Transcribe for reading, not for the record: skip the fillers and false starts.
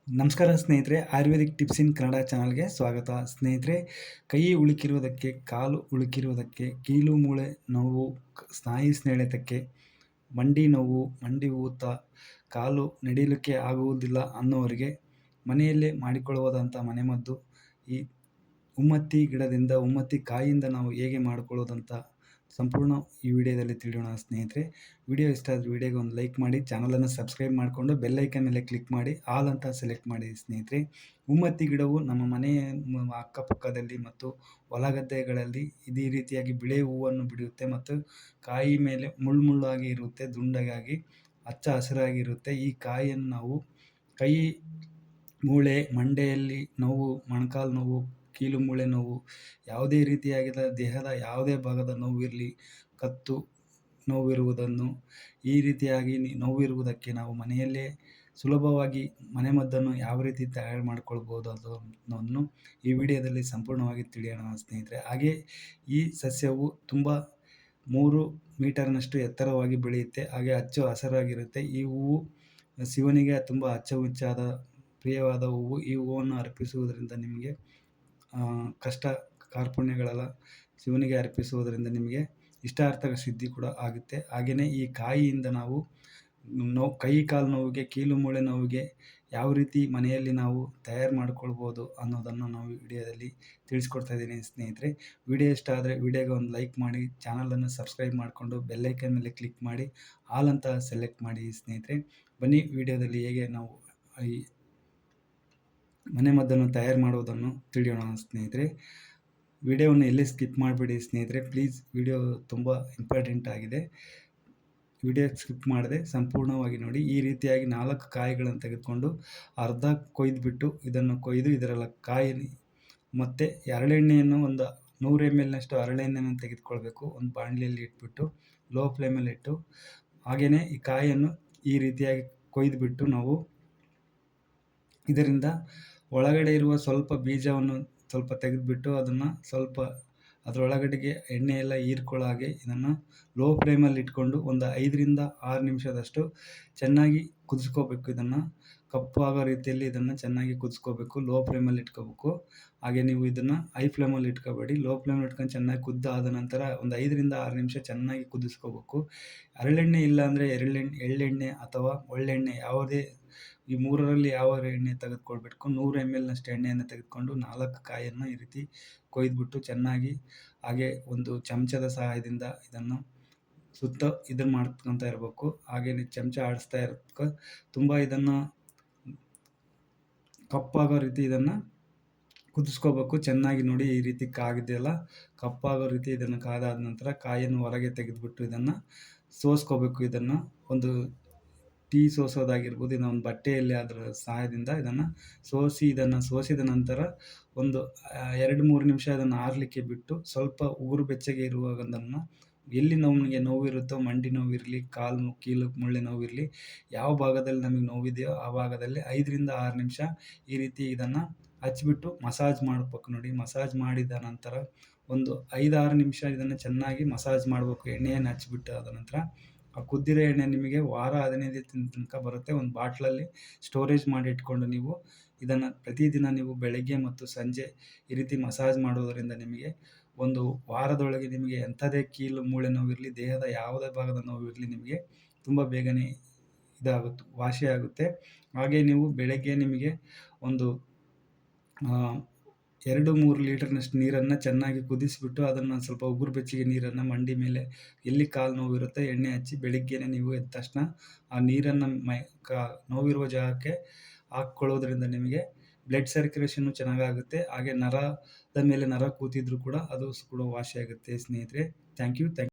ನಮಸ್ಕಾರ ಸ್ನೇಹಿತರೆ, ಆಯುರ್ವೇದಿಕ್ ಟಿಪ್ಸ್ ಇನ್ ಕನ್ನಡ ಚಾನಲ್ಗೆ ಸ್ವಾಗತ. ಸ್ನೇಹಿತರೆ, ಕೈ ಉಳುಕಿರುವುದಕ್ಕೆ, ಕಾಲು ಉಳುಕಿರುವುದಕ್ಕೆ, ಕೀಲು ಮೂಳೆ ನೋವು, ಸ್ನಾಯು ಸೆಳೆತಕ್ಕೆ, ಮಂಡಿ ನೋವು, ಮಂಡಿ ಊತ, ಕಾಲು ನಡಿಲಿಕ್ಕೆ ಆಗುವುದಿಲ್ಲ ಅನ್ನೋರಿಗೆ ಮನೆಯಲ್ಲೇ ಮಾಡಿಕೊಳ್ಳುವುದಂಥ ಮನೆಮದ್ದು ಈ ಉಮ್ಮತ್ತಿ ಗಿಡದಿಂದ, ಉಮ್ಮತ್ತಿ ಕಾಯಿಯಿಂದ ನಾವು ಹೇಗೆ ಮಾಡಿಕೊಳ್ಳೋದಂತ ಸಂಪೂರ್ಣ ಈ ವಿಡಿಯೋದಲ್ಲಿ ತಿಳಿಯೋಣ ಸ್ನೇಹಿತರೆ. ವಿಡಿಯೋ ಇಷ್ಟ ಆದರೆ ವಿಡಿಯೋಗೆ ಒಂದು ಲೈಕ್ ಮಾಡಿ, ಚಾನಲನ್ನು ಸಬ್ಸ್ಕ್ರೈಬ್ ಮಾಡಿಕೊಂಡು ಬೆಲ್ಲೈಕನ್ ಮೇಲೆ ಕ್ಲಿಕ್ ಮಾಡಿ ಆಲ್ ಅಂತ ಸೆಲೆಕ್ಟ್ ಮಾಡಿ ಸ್ನೇಹಿತರೆ. ಉಮ್ಮತ್ತಿ ಗಿಡವು ನಮ್ಮ ಮನೆಯ ಅಕ್ಕಪಕ್ಕದಲ್ಲಿ ಮತ್ತು ಹೊಲಗದ್ದೆಗಳಲ್ಲಿ ಇದೇ ರೀತಿಯಾಗಿ ಬಿಳೆ ಹೂವನ್ನು ಬಿಡುತ್ತೆ ಮತ್ತು ಕಾಯಿ ಮೇಲೆ ಮುಳ್ಳುಮುಳ್ಳಾಗಿ ಇರುತ್ತೆ, ದುಂಡಗಾಗಿ ಹಚ್ಚ ಹಸಿರಾಗಿರುತ್ತೆ. ಈ ಕಾಯಿಯನ್ನು ನಾವು ಕೈ ಮೂಳೆ, ಮಂಡೆಯಲ್ಲಿ ನೋವು, ಮೊಣಕಾಲು ನೋವು, ಕೀಲು ಮೂಳೆ ನೋವು, ಯಾವುದೇ ರೀತಿಯಾಗಿದ್ದ ದೇಹದ ಯಾವುದೇ ಭಾಗದ ನೋವಿರಲಿ, ಕತ್ತು ನೋವಿರುವುದನ್ನು, ಈ ರೀತಿಯಾಗಿ ನೋವಿರುವುದಕ್ಕೆ ನಾವು ಮನೆಯಲ್ಲೇ ಸುಲಭವಾಗಿ ಮನೆಮದ್ದನ್ನು ಯಾವ ರೀತಿ ತಯಾರು ಮಾಡಿಕೊಳ್ಬೋದು ಅನ್ನೋದನ್ನು ಈ ವಿಡಿಯೋದಲ್ಲಿ ಸಂಪೂರ್ಣವಾಗಿ ತಿಳಿಯೋಣ ಸ್ನೇಹಿತರೆ. ಹಾಗೆ ಈ ಸಸ್ಯವು ತುಂಬ 3 ಮೀಟರ್ನಷ್ಟು ಎತ್ತರವಾಗಿ ಬೆಳೆಯುತ್ತೆ, ಹಾಗೆ ಹಚ್ಚು ಹಸಿರಾಗಿರುತ್ತೆ. ಈ ಹೂವು ಶಿವನಿಗೆ ತುಂಬ ಅಚ್ಚುಮೆಚ್ಚಾದ ಪ್ರಿಯವಾದ ಹೂವು. ಈ ಹೂವನ್ನು ಅರ್ಪಿಸುವುದರಿಂದ ನಿಮಗೆ ಕಷ್ಟ ಕಾರ್ಪಣ್ಯಗಳೆಲ್ಲ ಶಿವನಿಗೆ ಅರ್ಪಿಸುವುದರಿಂದ ನಿಮಗೆ ಇಷ್ಟಾರ್ಥ ಸಿದ್ಧಿ ಕೂಡ ಆಗುತ್ತೆ. ಹಾಗೆಯೇ ಈ ಕಾಯಿಯಿಂದ ನಾವು ಕೈ ಕಾಲು ನೋವಿಗೆ, ಕೀಲು ಮೂಳೆ ನೋವಿಗೆ ಯಾವ ರೀತಿ ಮನೆಯಲ್ಲಿ ನಾವು ತಯಾರು ಮಾಡಿಕೊಳ್ಬೋದು ಅನ್ನೋದನ್ನು ನಾವು ವಿಡಿಯೋದಲ್ಲಿ ತಿಳಿಸ್ಕೊಡ್ತಾ ಇದ್ದೀನಿ ಸ್ನೇಹಿತರೆ. ವಿಡಿಯೋ ಇಷ್ಟ ಆದರೆ ವಿಡಿಯೋಗೆ ಒಂದು ಲೈಕ್ ಮಾಡಿ, ಚಾನಲನ್ನು ಸಬ್ಸ್ಕ್ರೈಬ್ ಮಾಡಿಕೊಂಡು ಬೆಲ್ಲೈಕನ್ ಮೇಲೆ ಕ್ಲಿಕ್ ಮಾಡಿ ಆಲ್ ಅಂತ ಸೆಲೆಕ್ಟ್ ಮಾಡಿ ಸ್ನೇಹಿತರೆ. ಬನ್ನಿ ವಿಡಿಯೋದಲ್ಲಿ ಹೇಗೆ ನಾವು ಈ ಮನೆಮದ್ದನ್ನು ತಯಾರು ಮಾಡುವುದನ್ನು ತಿಳಿಯೋಣ ಸ್ನೇಹಿತರೆ. ವಿಡಿಯೋವನ್ನು ಎಲ್ಲಿ ಸ್ಕಿಪ್ ಮಾಡಿಬಿಡಿ ಸ್ನೇಹಿತರೆ, ಪ್ಲೀಸ್. ವಿಡಿಯೋ ತುಂಬ ಇಂಪಾರ್ಟೆಂಟ್ ಆಗಿದೆ. ವಿಡಿಯೋ ಸ್ಕಿಪ್ ಮಾಡದೆ ಸಂಪೂರ್ಣವಾಗಿ ನೋಡಿ. ಈ ರೀತಿಯಾಗಿ 4 ಕಾಯಿಗಳನ್ನು ತೆಗೆದುಕೊಂಡು ಅರ್ಧ ಕೊಯ್ದುಬಿಟ್ಟು ಇದನ್ನು ಕೊಯ್ದು ಇದರ ಕಾಯಿ ಮತ್ತು ಹರಳೆಣ್ಣೆಯನ್ನು ಒಂದು 100 ml ಹರಳೆಣ್ಣೆಯನ್ನು ತೆಗೆದುಕೊಳ್ಬೇಕು. ಒಂದು ಬಾಣಲೆಯಲ್ಲಿ ಇಟ್ಬಿಟ್ಟು ಲೋ ಫ್ಲೇಮಲ್ಲಿ ಇಟ್ಟು, ಹಾಗೆಯೇ ಈ ಕಾಯಿಯನ್ನು ಈ ರೀತಿಯಾಗಿ ಕೊಯ್ದುಬಿಟ್ಟು ನಾವು ಇದರಿಂದ ಒಳಗಡೆ ಇರುವ ಸ್ವಲ್ಪ ಬೀಜವನ್ನು ಸ್ವಲ್ಪ ತೆಗೆದುಬಿಟ್ಟು ಅದನ್ನು ಸ್ವಲ್ಪ ಅದರೊಳಗಡೆಗೆ ಎಣ್ಣೆ ಎಲ್ಲ ಹೀರ್ಕೊಳ್ಳೋ ಹಾಗೆ ಇದನ್ನು ಲೋ ಫ್ಲೇಮಲ್ಲಿ ಇಟ್ಕೊಂಡು ಒಂದು 5ರಿಂದ 6 ನಿಮಿಷದಷ್ಟು ಚೆನ್ನಾಗಿ ಕುದಿಸ್ಕೋಬೇಕು. ಇದನ್ನು ಕಪ್ಪಾಗೋ ರೀತಿಯಲ್ಲಿ ಇದನ್ನು ಚೆನ್ನಾಗಿ ಕುದಿಸ್ಕೋಬೇಕು. ಲೋ ಫ್ಲೇಮಲ್ಲಿ ಇಟ್ಕೋಬೇಕು. ಹಾಗೆ ನೀವು ಇದನ್ನು ಹೈ ಫ್ಲೇಮಲ್ಲಿ ಇಟ್ಕೋಬೇಡಿ, ಲೋ ಫ್ಲೇಮಲ್ಲಿ ಇಟ್ಕೊಂಡು ಚೆನ್ನಾಗಿ ಕುದ್ದಾದ ನಂತರ ಒಂದು 5ರಿಂದ 6 ನಿಮಿಷ ಚೆನ್ನಾಗಿ ಕುದಿಸ್ಕೋಬೇಕು. ಹರಳೆಣ್ಣೆ ಇಲ್ಲಾಂದರೆ ಎಳ್ಳೆಣ್ಣೆ ಅಥವಾ ಒಳ್ಳೆಣ್ಣೆ, ಯಾವುದೇ ಈ 3ರಲ್ಲಿ ಯಾವ ಎಣ್ಣೆ ತೆಗೆದುಕೊಳ್ಬೇಕು. 100 ml ಎಣ್ಣೆಯನ್ನು ತೆಗೆದುಕೊಂಡು 4 ಕಾಯಿಯನ್ನು ಈ ರೀತಿ ಕೊಯ್ದುಬಿಟ್ಟು ಚೆನ್ನಾಗಿ, ಹಾಗೆ ಒಂದು ಚಮಚದ ಸಹಾಯದಿಂದ ಇದನ್ನು ಸುತ್ತ ಇದನ್ನು ಮಾಡ್ಕೊತ ಇರಬೇಕು. ಹಾಗೆಯೇ ಚಮಚ ಆಡಿಸ್ತಾ ಇರಬೇಕು. ತುಂಬ ಇದನ್ನು ಕಪ್ಪಾಗೋ ರೀತಿ ಇದನ್ನು ಕುದಿಸ್ಕೋಬೇಕು ಚೆನ್ನಾಗಿ. ನೋಡಿ ಈ ರೀತಿ ಕಾಗಿದೆಯಲ್ಲ, ಕಪ್ಪಾಗೋ ರೀತಿ ಇದನ್ನು ಕಾದಾದ ನಂತರ ಕಾಯಿಯನ್ನು ಹೊರಗೆ ತೆಗೆದುಬಿಟ್ಟು ಇದನ್ನು ಸೋಸ್ಕೋಬೇಕು. ಇದನ್ನು ಒಂದು ಟೀ ಸೋಸೋದಾಗಿರ್ಬೋದು, ಇದನ್ನು ಒಂದು ಬಟ್ಟೆಯಲ್ಲಿ ಅದರ ಸಹಾಯದಿಂದ ಇದನ್ನು ಸೋಸಿದ ನಂತರ ಒಂದು 2-3 ನಿಮಿಷ ಅದನ್ನು ಆರಲಿಕ್ಕೆ ಬಿಟ್ಟು ಸ್ವಲ್ಪ ಉಗುರು ಬೆಚ್ಚಗೆ ಇರುವಾಗ ಅದನ್ನು ಎಲ್ಲಿ ನಮಗೆ ನೋವಿರುತ್ತೋ, ಮಂಡಿ ನೋವಿರಲಿ, ಕೀಲು ಮುಳ್ಳೆ ನೋವಿರಲಿ, ಯಾವ ಭಾಗದಲ್ಲಿ ನಮಗೆ ನೋವಿದೆಯೋ ಆ ಭಾಗದಲ್ಲಿ 5ರಿಂದ 6 ನಿಮಿಷ ಈ ರೀತಿ ಇದನ್ನು ಹಚ್ಬಿಟ್ಟು ಮಸಾಜ್ ಮಾಡಬೇಕು. ನೋಡಿ, ಮಸಾಜ್ ಮಾಡಿದ ನಂತರ ಒಂದು 5-6 ನಿಮಿಷ ಇದನ್ನು ಚೆನ್ನಾಗಿ ಮಸಾಜ್ ಮಾಡಬೇಕು. ಎಣ್ಣೆಯನ್ನು ಹಚ್ಬಿಟ್ಟು ಆದ ನಂತರ ಆ ಕುದ್ದಿರೋ ಎಣ್ಣೆ ನಿಮಗೆ ವಾರ 15 ದಿನ ತನಕ ಬರುತ್ತೆ. ಒಂದು ಬಾಟ್ಲಲ್ಲಿ ಸ್ಟೋರೇಜ್ ಮಾಡಿ ಇಟ್ಕೊಂಡು ನೀವು ಇದನ್ನು ಪ್ರತಿದಿನ ನೀವು ಬೆಳಗ್ಗೆ ಮತ್ತು ಸಂಜೆ ಈ ರೀತಿ ಮಸಾಜ್ ಮಾಡೋದರಿಂದ ನಿಮಗೆ ಒಂದು ವಾರದೊಳಗೆ ನಿಮಗೆ ಎಂಥದೇ ಕೀಲು ಮೂಳೆ ನೋವಿರಲಿ, ದೇಹದ ಯಾವುದೇ ಭಾಗದ ನೋವಿರಲಿ, ನಿಮಗೆ ತುಂಬ ಬೇಗನೆ ವಾಸಿಯಾಗುತ್ತೆ. ಹಾಗೆ ನೀವು ಬೆಳಗ್ಗೆ ನಿಮಗೆ ಒಂದು 2-3 ಲೀಟರ್ನಷ್ಟು ನೀರನ್ನು ಚೆನ್ನಾಗಿ ಕುದಿಸಿಬಿಟ್ಟು ಅದನ್ನು ಸ್ವಲ್ಪ ಉಗುರು ಬೆಚ್ಚಗೆ ನೀರನ್ನು ಮಂಡಿ ಮೇಲೆ ಎಲ್ಲಿ ಕಾಲು ನೋವಿರುತ್ತೆ ಎಣ್ಣೆ ಹಚ್ಚಿ ಬೆಳಿಗ್ಗೆನೇ ನೀವು ಎದ್ದ ತಕ್ಷಣ ಆ ನೀರನ್ನು ನೋವಿರುವ ಜಾಗಕ್ಕೆ ಹಾಕ್ಕೊಳ್ಳೋದ್ರಿಂದ ನಿಮಗೆ ಬ್ಲಡ್ ಸರ್ಕ್ಯುಲೇಷನ್ನು ಚೆನ್ನಾಗಾಗುತ್ತೆ. ಹಾಗೆ ನರದ ಮೇಲೆ ನರ ಕೂತಿದ್ರು ಕೂಡ ಅದು ಕೂಡ ವಾಸಿಯಾಗುತ್ತೆ ಸ್ನೇಹಿತರೆ. Thank you.